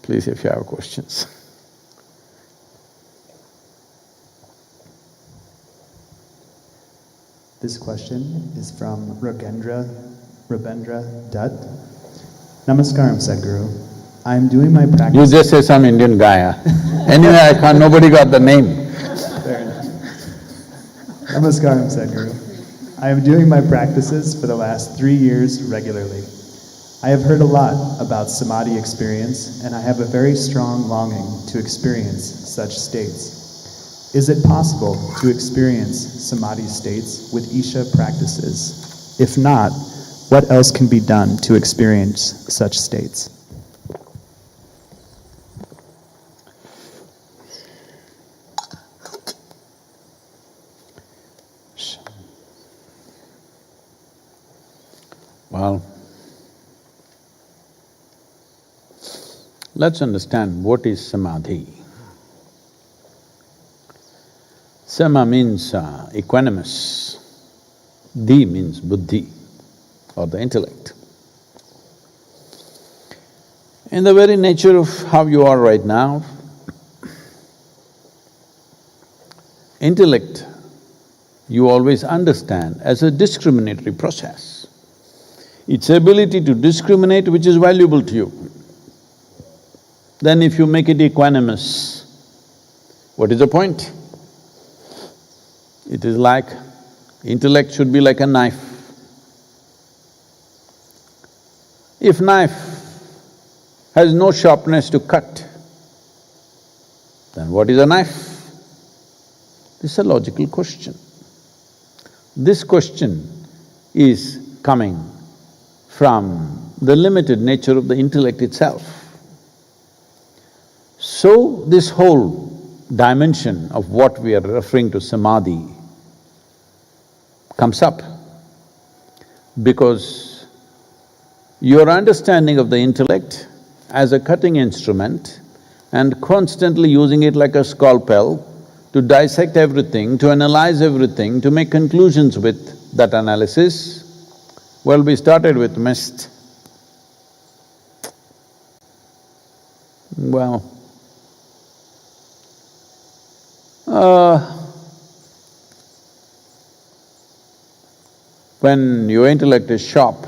Please, if you have questions. This question is from Rabendra Dutt. Namaskaram, Sadhguru. I am doing my practice… You just say some Indian guy, huh? Anyway, nobody got the name. Fair enough. Namaskaram, Sadhguru. I am doing my practices for the last 3 years regularly. I have heard a lot about Samadhi experience, and I have a very strong longing to experience such states. Is it possible to experience Samadhi states with Isha practices? If not, what else can be done to experience such states? Well, let's understand what is Samadhi. Sama means equanimous, Di means buddhi or the intellect. In the very nature of how you are right now, intellect you always understand as a discriminatory process. Its ability to discriminate which is valuable to you. Then if you make it equanimous, what is the point? It is like… intellect should be like a knife. If knife has no sharpness to cut, then what is a knife? This is a logical question. This question is coming from the limited nature of the intellect itself. So, this whole dimension of what we are referring to Samadhi comes up because your understanding of the intellect as a cutting instrument and constantly using it like a scalpel to dissect everything, to analyze everything, to make conclusions with that analysis, well, we started with mist. Well, when your intellect is sharp,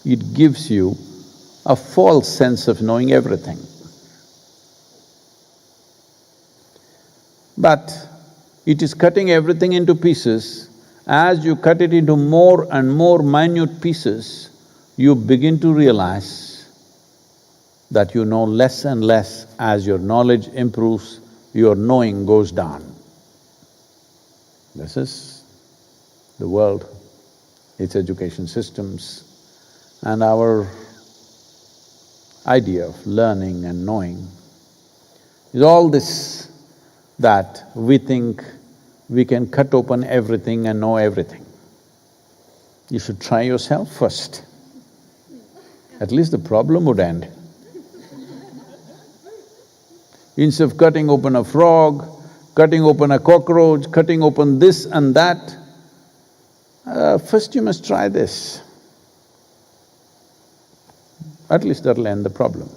it gives you a false sense of knowing everything. But it is cutting everything into pieces. As you cut it into more and more minute pieces, you begin to realize that you know less and less. As your knowledge improves, your knowing goes down. This is the world, its education systems, and our idea of learning and knowing is all this, that we think we can cut open everything and know everything. You should try yourself first. At least the problem would end. Instead of cutting open a frog, cutting open a cockroach, cutting open this and that, first you must try this. At least that'll end the problem.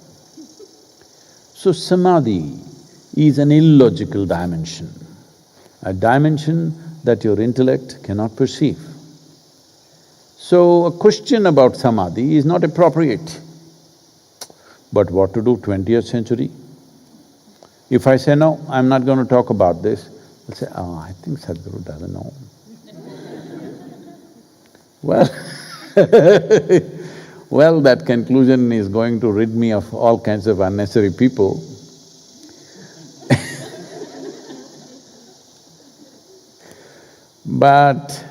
So Samadhi is an illogical dimension, a dimension that your intellect cannot perceive. So a question about Samadhi is not appropriate. But what to do 20th century? If I say, no, I'm not going to talk about this, they'll say, oh, I think Sadhguru doesn't know. Well well, that conclusion is going to rid me of all kinds of unnecessary people. But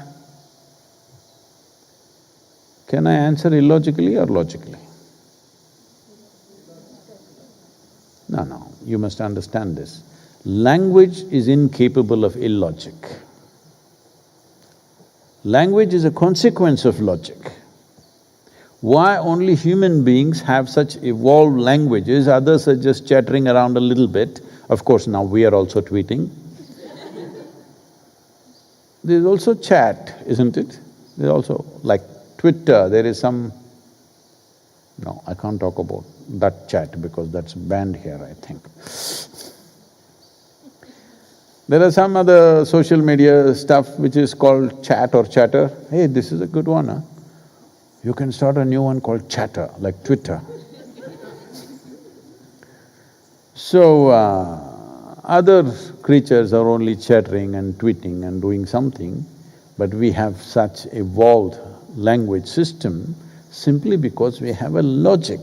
can I answer illogically or logically? No, you must understand this. Language is incapable of illogic. Language is a consequence of logic. Why only human beings have such evolved languages, others are just chattering around a little bit. Of course, now we are also tweeting. There's also chat, isn't it? There's also, like Twitter, there is some No, I can't talk about that chat because that's banned here, I think. There are some other social media stuff which is called chat or chatter. Hey, this is a good one, huh? You can start a new one called chatter, like Twitter. So, other creatures are only chattering and tweeting and doing something, but we have such evolved language system simply because we have a logic.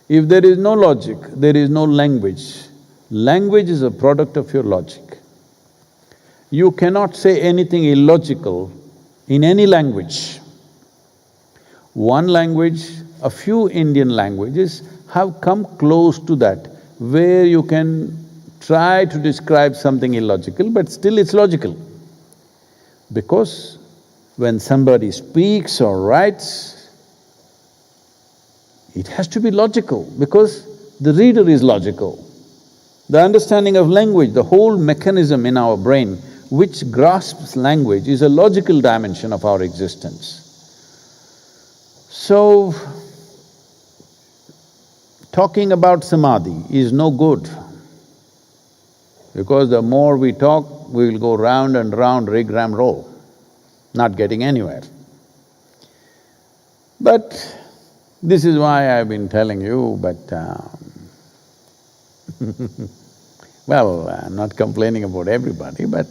If there is no logic, there is no language. Language is a product of your logic. You cannot say anything illogical in any language. One language, a few Indian languages have come close to that, where you can try to describe something illogical, but still it's logical. Because when somebody speaks or writes, it has to be logical because the reader is logical. The understanding of language, the whole mechanism in our brain which grasps language is a logical dimension of our existence. So, talking about Samadhi is no good, because the more we talk, we will go round and round, rig, ram, roll, not getting anywhere. But this is why I've been telling you, but well, I'm not complaining about everybody, but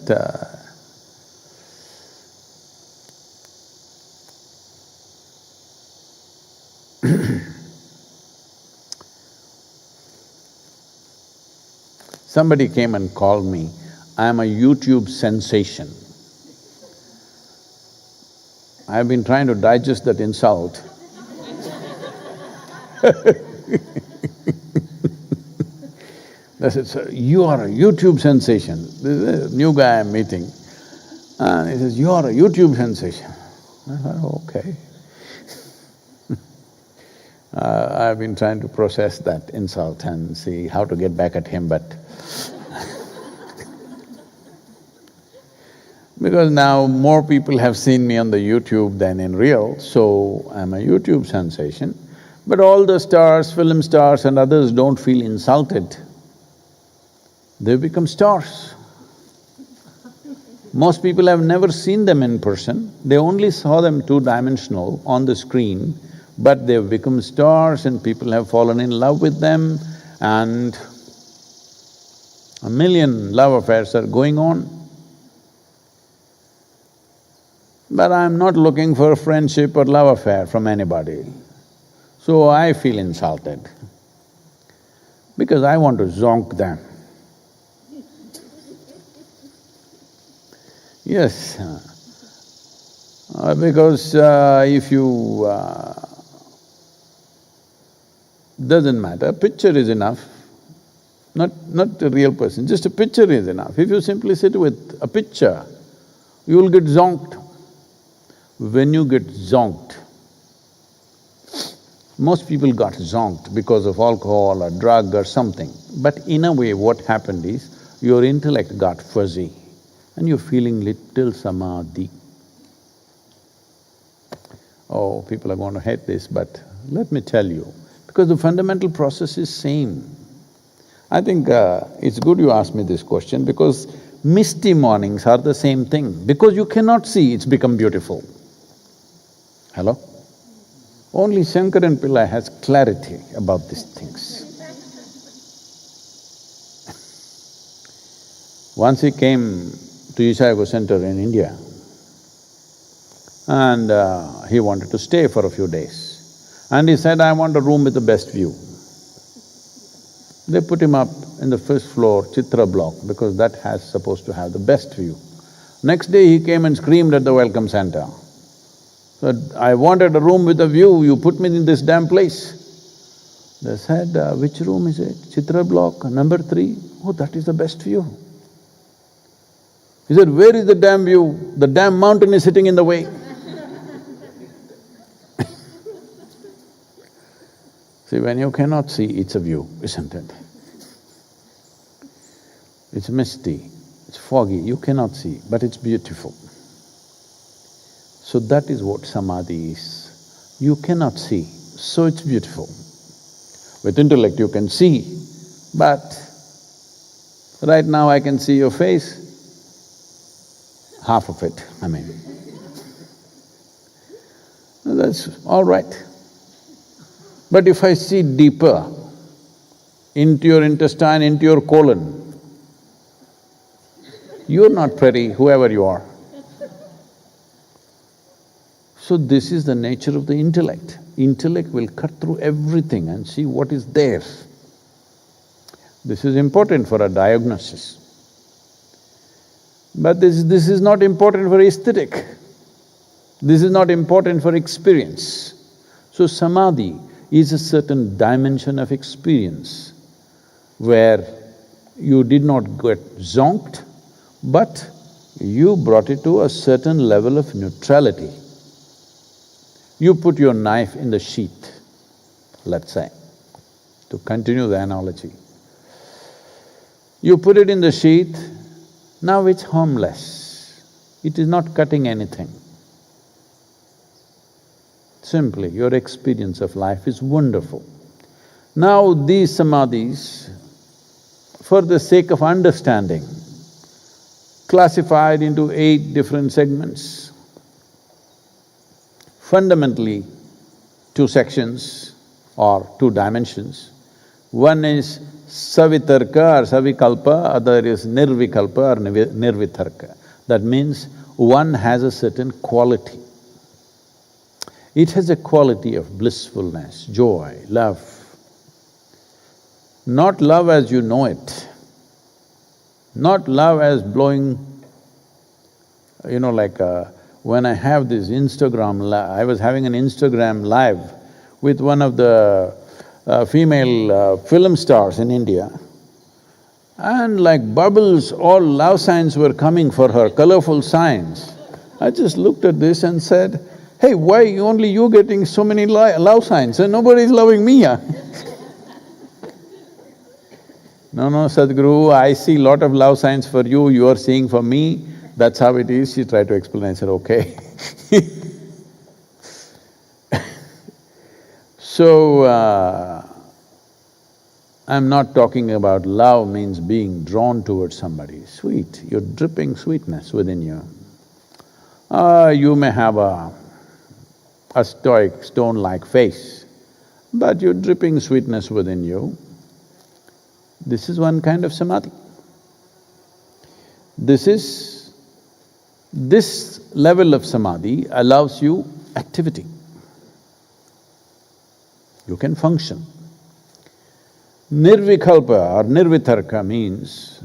somebody came and called me, I'm a YouTube sensation. I've been trying to digest that insult. I said, "Sir, you are a YouTube sensation." This is a new guy I'm meeting. And he says, "You are a YouTube sensation." I thought, okay. I've been trying to process that insult and see how to get back at him, but because now more people have seen me on the YouTube than in real, so I'm a YouTube sensation. But all the stars, film stars and others don't feel insulted. They've become stars. Most people have never seen them in person, they only saw them two-dimensional on the screen, but they've become stars and people have fallen in love with them and a million love affairs are going on. But I'm not looking for friendship or love affair from anybody, so I feel insulted because I want to zonk them. Yes, because if you… doesn't matter, picture is enough, not a real person, just a picture is enough. If you simply sit with a picture, you will get zonked. When you get zonked, most people got zonked because of alcohol or drug or something, but in a way what happened is, your intellect got fuzzy and you're feeling little samadhi. Oh, people are going to hate this, but let me tell you, because the fundamental process is same. I think it's good you asked me this question because misty mornings are the same thing. Because you cannot see, it's become beautiful. Hello? Only Shankaran Pillai has clarity about these things. Once he came to Isha Center in India and he wanted to stay for a few days. And he said, I want a room with the best view. They put him up in the first floor Chitra block because that has supposed to have the best view. Next day he came and screamed at the welcome center. Said, I wanted a room with a view, you put me in this damn place. They said, which room is it? Chitra block, number 3. Oh, that is the best view. He said, where is the damn view? The damn mountain is sitting in the way. See, when you cannot see, it's a view, isn't it? It's misty, it's foggy, you cannot see, but it's beautiful. So that is what Samadhi is. you cannot see, so it's beautiful. With intellect you can see, but right now I can see your face, half of it, I mean. That's all right. But if I see deeper into your intestine, into your colon, you're not pretty, whoever you are. So this is the nature of the intellect. Intellect will cut through everything and see what is there. This is important for a diagnosis. But this is not important for aesthetic. This is not important for experience. So Samadhi is a certain dimension of experience where you did not get zonked, but you brought it to a certain level of neutrality. You put your knife in the sheath, let's say, to continue the analogy. You put it in the sheath, now it's harmless. It is not cutting anything. Simply, your experience of life is wonderful. Now these samadhis, for the sake of understanding, classified into 8 different segments. Fundamentally, 2 sections or 2 dimensions. One is savitarka or savikalpa, other is nirvikalpa or nirvitarka. That means one has a certain quality. It has a quality of blissfulness, joy, love. Not love as you know it, not love as blowing, like when I have this Instagram I was having an Instagram live with one of the female film stars in India, and like bubbles, all love signs were coming for her, colorful signs. I just looked at this and said, hey, why only you getting so many love signs and nobody's loving me, yeah? No, Sadhguru, I see lot of love signs for you, you are seeing for me, that's how it is. She tried to explain, I said, okay. So, I'm not talking about love means being drawn towards somebody. Sweet, you're dripping sweetness within you. You may have a stoic, stone-like face, but you're dripping sweetness within you. This is one kind of samadhi. This level of samadhi allows you activity. You can function. Nirvikalpa or nirvitarka means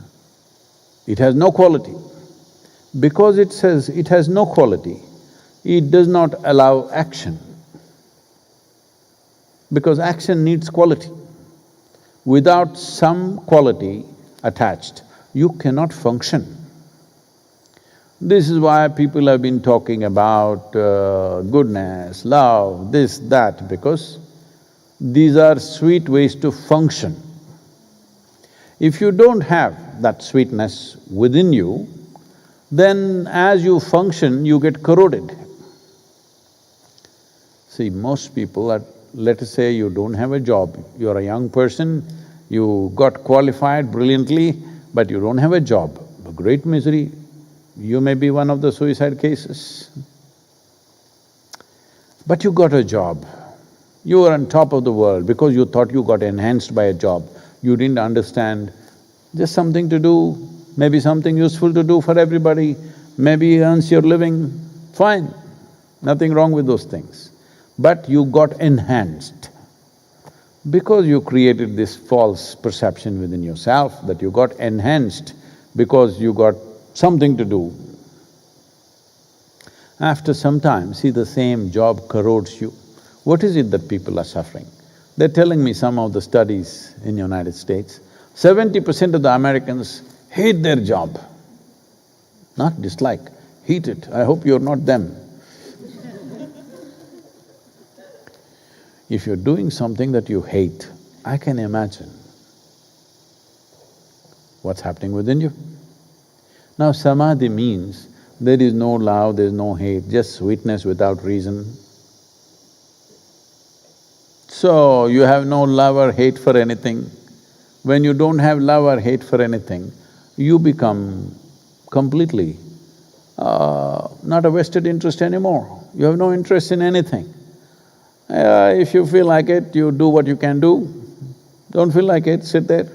it has no quality. Because it says it has no quality, it does not allow action. Because action needs quality. Without some quality attached, you cannot function. This is why people have been talking about goodness, love, this, that, because these are sweet ways to function. If you don't have that sweetness within you, then as you function, you get corroded. See, most people are… let us say you don't have a job, you're a young person, you got qualified brilliantly, but you don't have a job, a great misery. You may be one of the suicide cases. But you got a job, you were on top of the world because you thought you got enhanced by a job. You didn't understand, just something to do, maybe something useful to do for everybody, maybe earns your living, fine, nothing wrong with those things. But you got enhanced because you created this false perception within yourself that you got enhanced because you got something to do. After some time, see, the same job corrodes you. What is it that people are suffering? They're telling me some of the studies in the United States, 70% of the Americans hate their job. Not dislike, hate it. I hope you're not them. If you're doing something that you hate, I can imagine what's happening within you. Now samadhi means there is no love, there is no hate, just sweetness without reason. So, you have no love or hate for anything. When you don't have love or hate for anything, you become completely not a vested interest anymore. You have no interest in anything. If you feel like it, you do what you can do. Don't feel like it, sit there.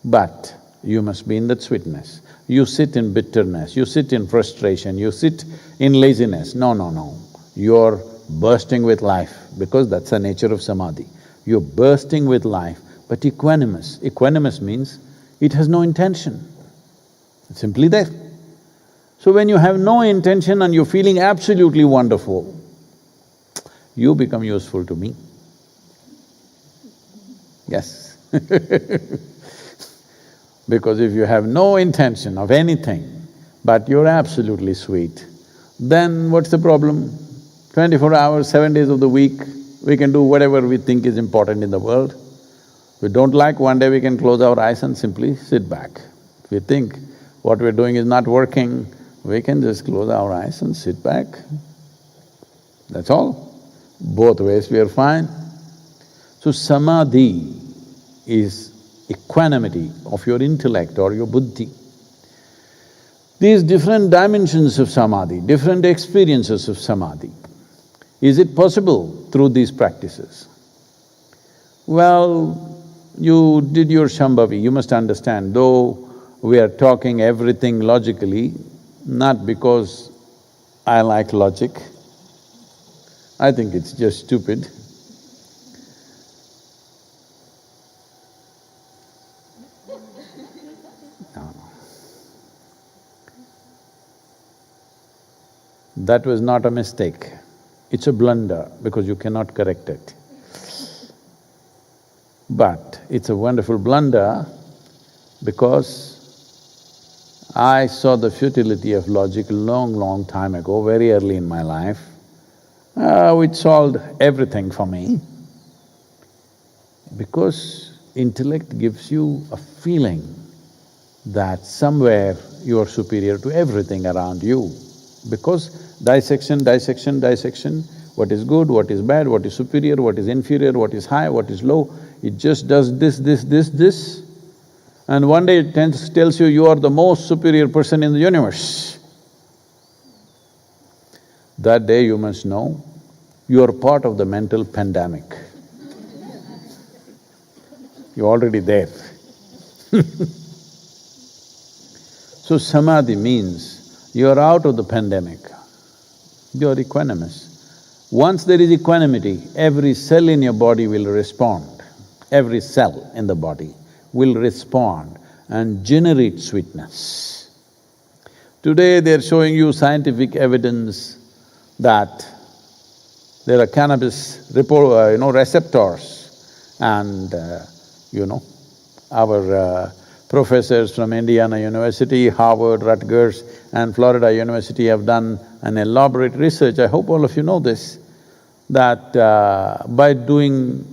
But you must be in that sweetness. You sit in bitterness, you sit in frustration, you sit in laziness. No, no, no. You're bursting with life because that's the nature of Samadhi. You're bursting with life, but equanimous. Equanimous means it has no intention. It's simply there. So when you have no intention and you're feeling absolutely wonderful, you become useful to me. Yes. Because if you have no intention of anything, but you're absolutely sweet, then what's the problem? 24 hours, 7 days of the week, we can do whatever we think is important in the world. If we don't like, one day we can close our eyes and simply sit back. If we think what we're doing is not working, we can just close our eyes and sit back. That's all. Both ways we are fine. So Samadhi is equanimity of your intellect or your buddhi. These different dimensions of Samadhi, different experiences of Samadhi, is it possible through these practices? Well, you did your Shambhavi, you must understand, though we are talking everything logically, not because I like logic, I think it's just stupid. No. That was not a mistake. It's a blunder because you cannot correct it. But it's a wonderful blunder because I saw the futility of logic long time ago, very early in my life, which solved everything for me. Because intellect gives you a feeling that somewhere you are superior to everything around you. Because dissection, what is good, what is bad, what is superior, what is inferior, what is high, what is low, it just does this. And one day it tells you are the most superior person in the universe. That day you must know, you are part of the mental pandemic. You're already there. So Samadhi means you're out of the pandemic, you're equanimous. Once there is equanimity, every cell in your body will respond, every cell in the body will respond and generate sweetness. Today they're showing you scientific evidence that there are cannabis receptors and our professors from Indiana University, Harvard, Rutgers and Florida University have done an elaborate research, I hope all of you know this, that by doing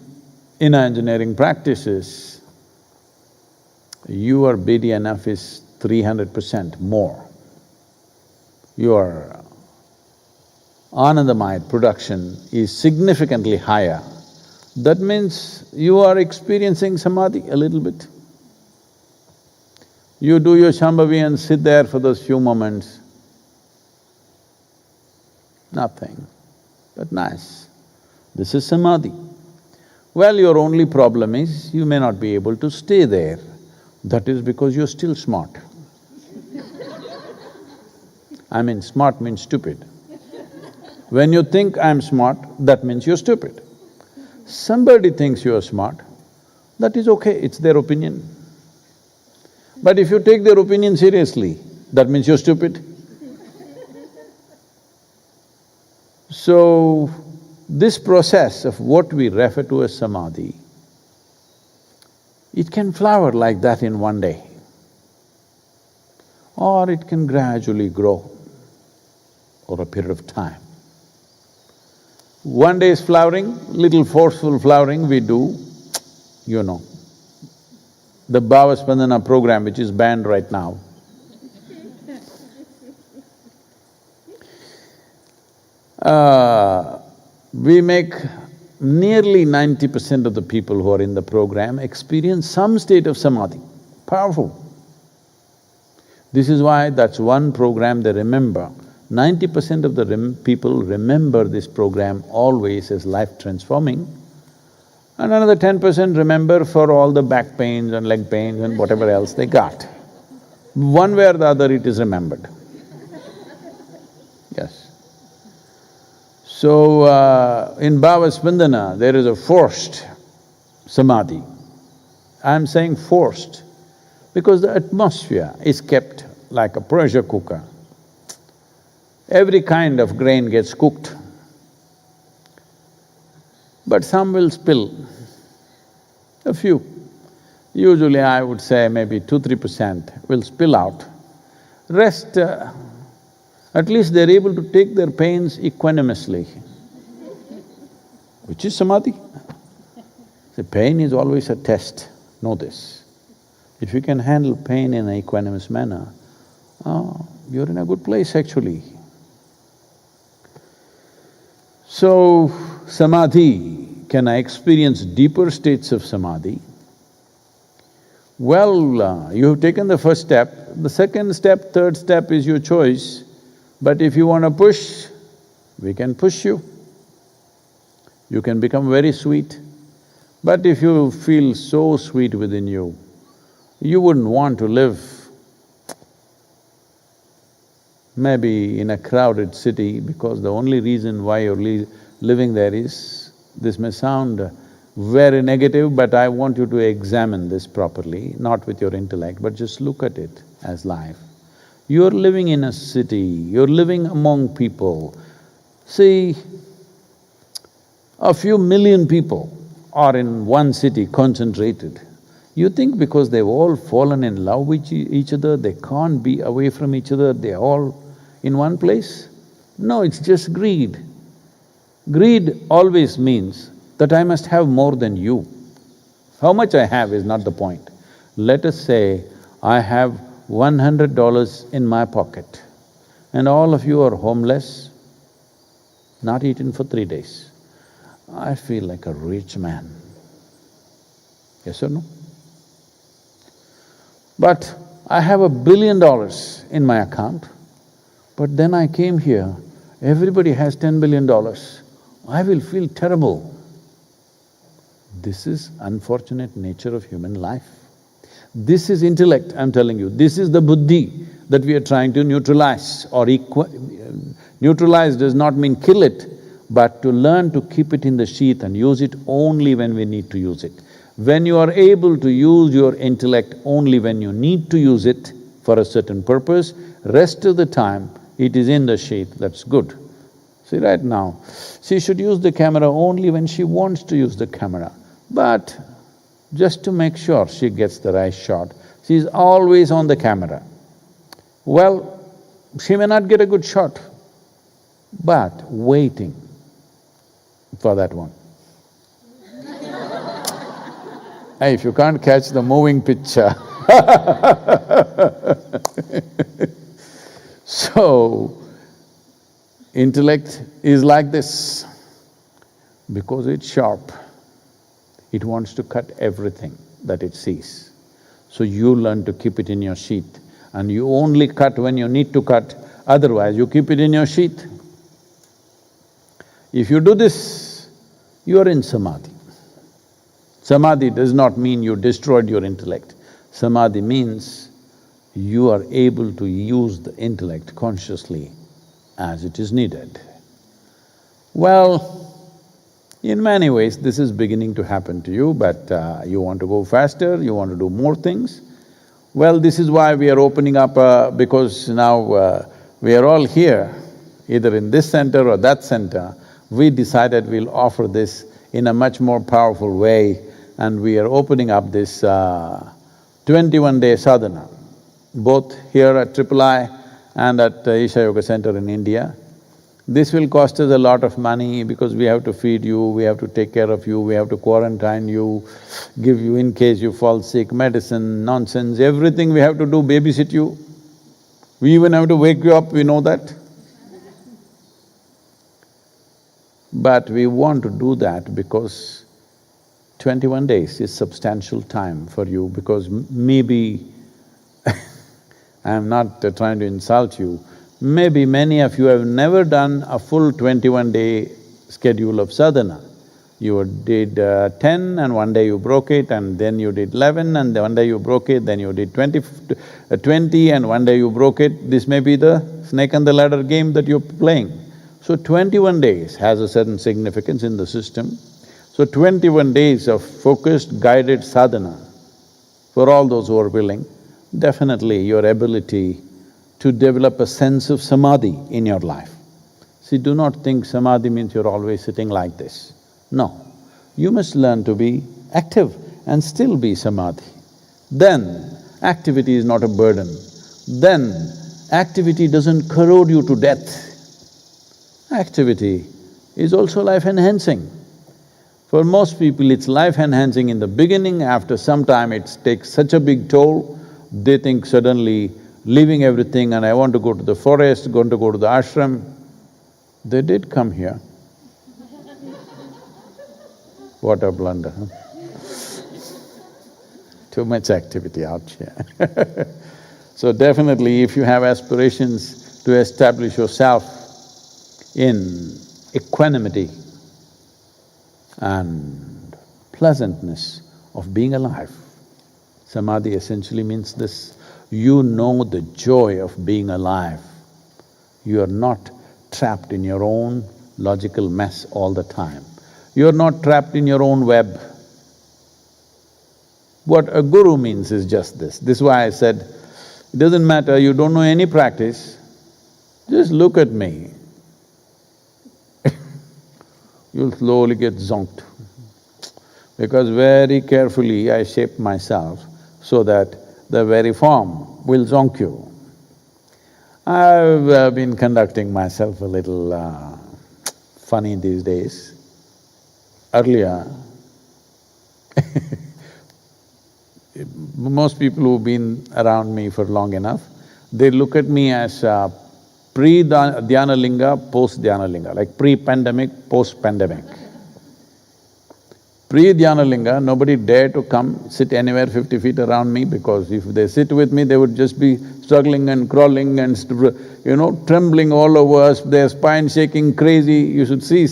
inner engineering practices, your BDNF is 300% more. Your Anandamaya production is significantly higher. That means you are experiencing Samadhi a little bit. You do your Shambhavi and sit there for those few moments, nothing, but nice. This is Samadhi. Well, your only problem is you may not be able to stay there. That is because you're still smart. I mean, smart means stupid. When you think I'm smart, that means you're stupid. Somebody thinks you're smart, that is okay, it's their opinion. But if you take their opinion seriously, that means you're stupid. So, this process of what we refer to as Samadhi, it can flower like that in one day, or it can gradually grow over a period of time. One day is flowering, little forceful flowering we do, the Bhava Spandana program which is banned right now. We make nearly 90% of the people who are in the program experience some state of samadhi, powerful. This is why that's one program they remember. 90% of the people remember this program always as life-transforming, and another 10% remember for all the back pains and leg pains and whatever else they got. One way or the other it is remembered. Yes. So, in Bhava Spandana, there is a forced samadhi. I'm saying forced because the atmosphere is kept like a pressure cooker. Every kind of grain gets cooked, but some will spill, a few. Usually I would say maybe 2–3% will spill out. Rest, at least they're able to take their pains equanimously, which is samadhi. The pain is always a test, know this. If you can handle pain in an equanimous manner, you're in a good place actually. So, samadhi, can I experience deeper states of samadhi? Well, you have taken the first step. The second step, third step is your choice. But if you want to push, we can push you. You can become very sweet. But if you feel so sweet within you, you wouldn't want to live maybe in a crowded city, because the only reason why you're living there is… This may sound very negative, but I want you to examine this properly, not with your intellect, but just look at it as life. You're living in a city, you're living among people. See, a few million people are in one city concentrated. You think because they've all fallen in love with each other, they can't be away from each other, they're all in one place? No, it's just greed. Greed always means that I must have more than you. How much I have is not the point. Let us say I have $100 in my pocket and all of you are homeless, not eaten for 3 days. I feel like a rich man. Yes or no? But I have $1 billion in my account, but then I came here, everybody has $10 billion. I will feel terrible. This is unfortunate nature of human life. This is intellect, I'm telling you. This is the buddhi that we are trying to neutralize or neutralize does not mean kill it, but to learn to keep it in the sheath and use it only when we need to use it. When you are able to use your intellect only when you need to use it for a certain purpose, rest of the time it is in the sheath, that's good. See, right now, she should use the camera only when she wants to use the camera. But just to make sure she gets the right shot, she's always on the camera. Well, she may not get a good shot, but waiting for that one. Hey, if you can't catch the moving picture So, intellect is like this, because it's sharp, it wants to cut everything that it sees. So you learn to keep it in your sheath, and you only cut when you need to cut, otherwise you keep it in your sheath. If you do this, you are in samadhi. Samadhi does not mean you destroyed your intellect. Samadhi means you are able to use the intellect consciously as it is needed. Well, in many ways this is beginning to happen to you, but you want to go faster, you want to do more things. Well, this is why we are opening up because now we are all here, either in this center or that center. We decided we'll offer this in a much more powerful way, and we are opening up this 21-day sadhana, both here at III and at Isha Yoga Center in India. This will cost us a lot of money because we have to feed you, we have to take care of you, we have to quarantine you, give you in case you fall sick, medicine, nonsense, everything we have to do, babysit you. We even have to wake you up, we know that. But we want to do that because 21 days is substantial time for you, because maybe I'm not trying to insult you, maybe many of you have never done a full 21-day schedule of sadhana. You did 10 and one day you broke it, and then you did 11 and then one day you broke it, then you did 20 and one day you broke it. This may be the snake and the ladder game that you're playing. So 21 days has a certain significance in the system. So 21 days of focused, guided sadhana for all those who are willing, definitely your ability to develop a sense of samadhi in your life. See, do not think samadhi means you're always sitting like this. No, you must learn to be active and still be samadhi. Then activity is not a burden. Then activity doesn't corrode you to death. Activity is also life-enhancing. For most people, it's life-enhancing in the beginning. After some time, it takes such a big toll, they think suddenly, leaving everything and I want to go to the forest, going to go to the ashram. They did come here. What a blunder, huh? Too much activity out here. So definitely, if you have aspirations to establish yourself in equanimity and pleasantness of being alive, samadhi essentially means this: you know the joy of being alive. You are not trapped in your own logical mess all the time. You're not trapped in your own web. What a guru means is just this. This is why I said, it doesn't matter, you don't know any practice, just look at me. You'll slowly get zonked. Because very carefully I shape myself so that the very form will zonk you. I've been conducting myself a little funny these days. Earlier, most people who've been around me for long enough, they look at me as pre-dhyana linga, post-dhyana linga, like pre-pandemic, post-pandemic. Pre-dhyana linga, nobody dare to come sit anywhere 50 feet around me, because if they sit with me, they would just be struggling and crawling and trembling all over us, their spine shaking crazy. You should see,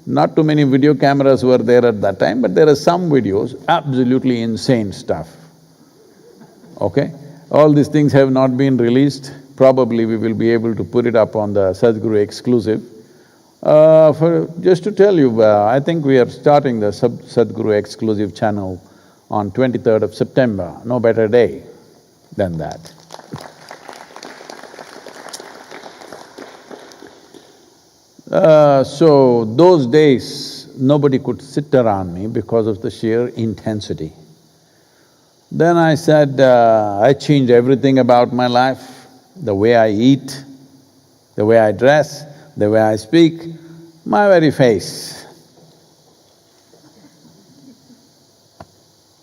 not too many video cameras were there at that time, but there are some videos, absolutely insane stuff, okay? All these things have not been released. Probably we will be able to put it up on the Sadhguru exclusive. Just to tell you, I think we are starting the Sadhguru exclusive channel on 23rd of September, no better day than that. So those days, nobody could sit around me because of the sheer intensity. Then I said, I changed everything about my life, the way I eat, the way I dress, the way I speak, my very face.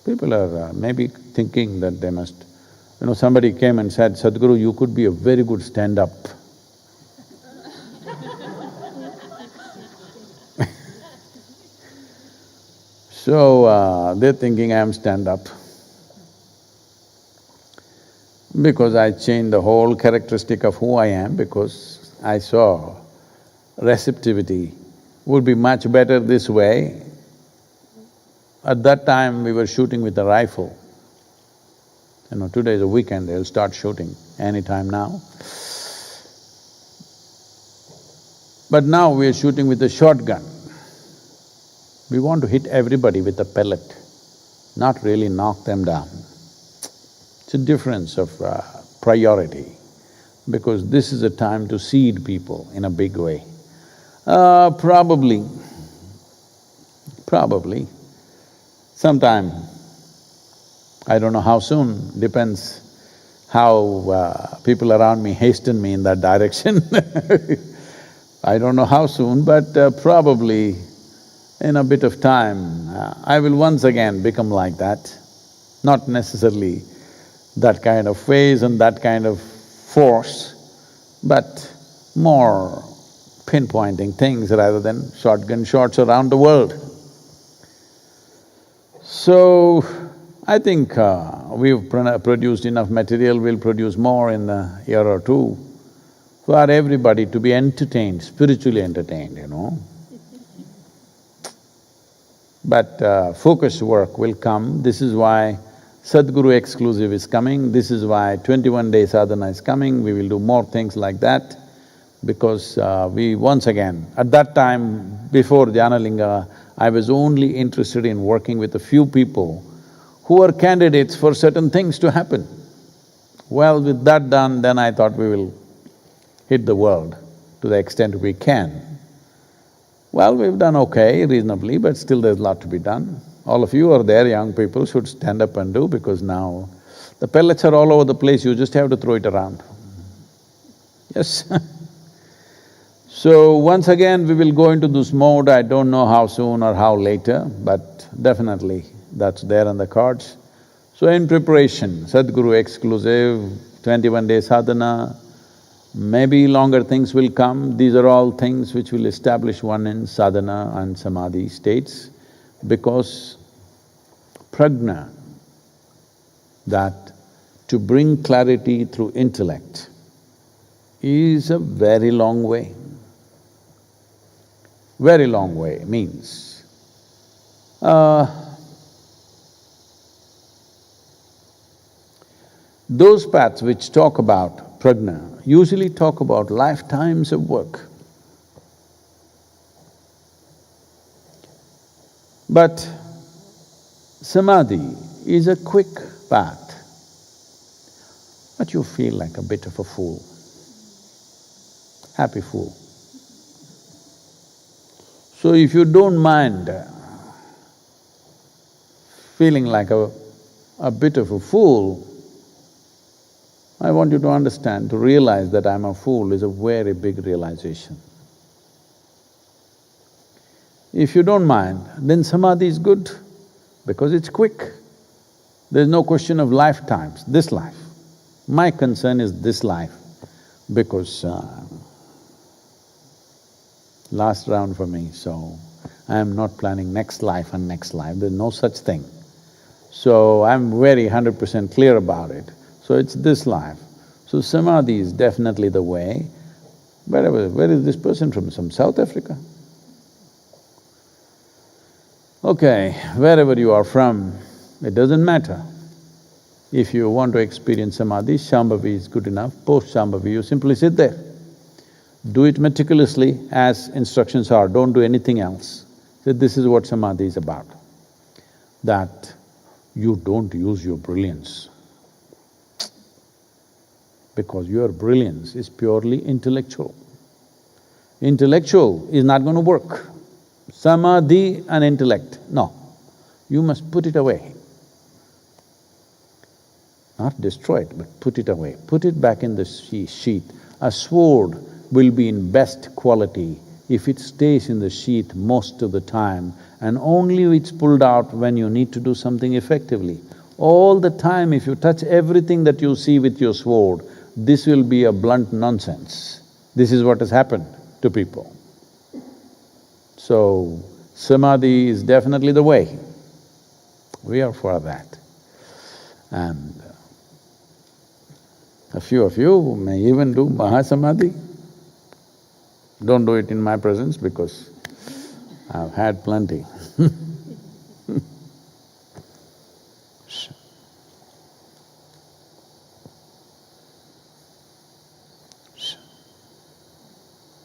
People are maybe thinking that they must… somebody came and said, Sadhguru, you could be a very good stand-up. So, they're thinking I am stand-up. Because I changed the whole characteristic of who I am, because I saw receptivity would be much better this way. At that time, we were shooting with a rifle. Today is a weekend, they'll start shooting anytime now. But now we are shooting with a shotgun. We want to hit everybody with a pellet, not really knock them down. It's a difference of priority, because this is a time to seed people in a big way. Probably, sometime, I don't know how soon, depends how people around me hasten me in that direction. I don't know how soon, but probably in a bit of time, I will once again become like that. Not necessarily that kind of phase and that kind of force, but more pinpointing things rather than shotgun shots around the world. So, I think we've produced enough material, we'll produce more in a year or two for everybody to be entertained, spiritually entertained, you know. But focused work will come. This is why Sadhguru exclusive is coming, this is why 21-day sadhana is coming, we will do more things like that because we once again… At that time, before Dhyanalinga, I was only interested in working with a few people who are candidates for certain things to happen. Well, with that done, then I thought we will hit the world to the extent we can. Well, we've done okay, reasonably, but still there's a lot to be done. All of you are there, young people, should stand up and do because now the pellets are all over the place, you just have to throw it around. Yes So, once again we will go into this mode, I don't know how soon or how later, but definitely that's there on the cards. So, in preparation, Sadhguru exclusive, 21-day sadhana, maybe longer things will come. These are all things which will establish one in sadhana and samadhi states because prajna, that to bring clarity through intellect is a very long way. Very long way means those paths which talk about prajna usually talk about lifetimes of work. But samadhi is a quick path, but you feel like a bit of a fool, happy fool. So if you don't mind feeling like a bit of a fool, I want you to understand, to realize that I'm a fool is a very big realization. If you don't mind, then samadhi is good because it's quick. There's no question of lifetimes, this life. My concern is this life because last round for me, so I am not planning next life and next life, there's no such thing. So I'm very 100% clear about it. So it's this life. So samadhi is definitely the way. Where is this person from? From South Africa? Okay, wherever you are from, it doesn't matter. If you want to experience samadhi, Shambhavi is good enough. Post-Shambhavi, you simply sit there. Do it meticulously as instructions are, don't do anything else. So this is what samadhi is about, that you don't use your brilliance because your brilliance is purely intellectual. Intellectual is not going to work. Samadhi and intellect, no. You must put it away. Not destroy it, but put it away. Put it back in the sheath. A sword will be in best quality if it stays in the sheath most of the time and only it's pulled out when you need to do something effectively. All the time if you touch everything that you see with your sword, this will be a blunt nonsense. This is what has happened to people. So, samadhi is definitely the way. We are for that. And a few of you may even do Mahasamadhi. Don't do it in my presence because I've had plenty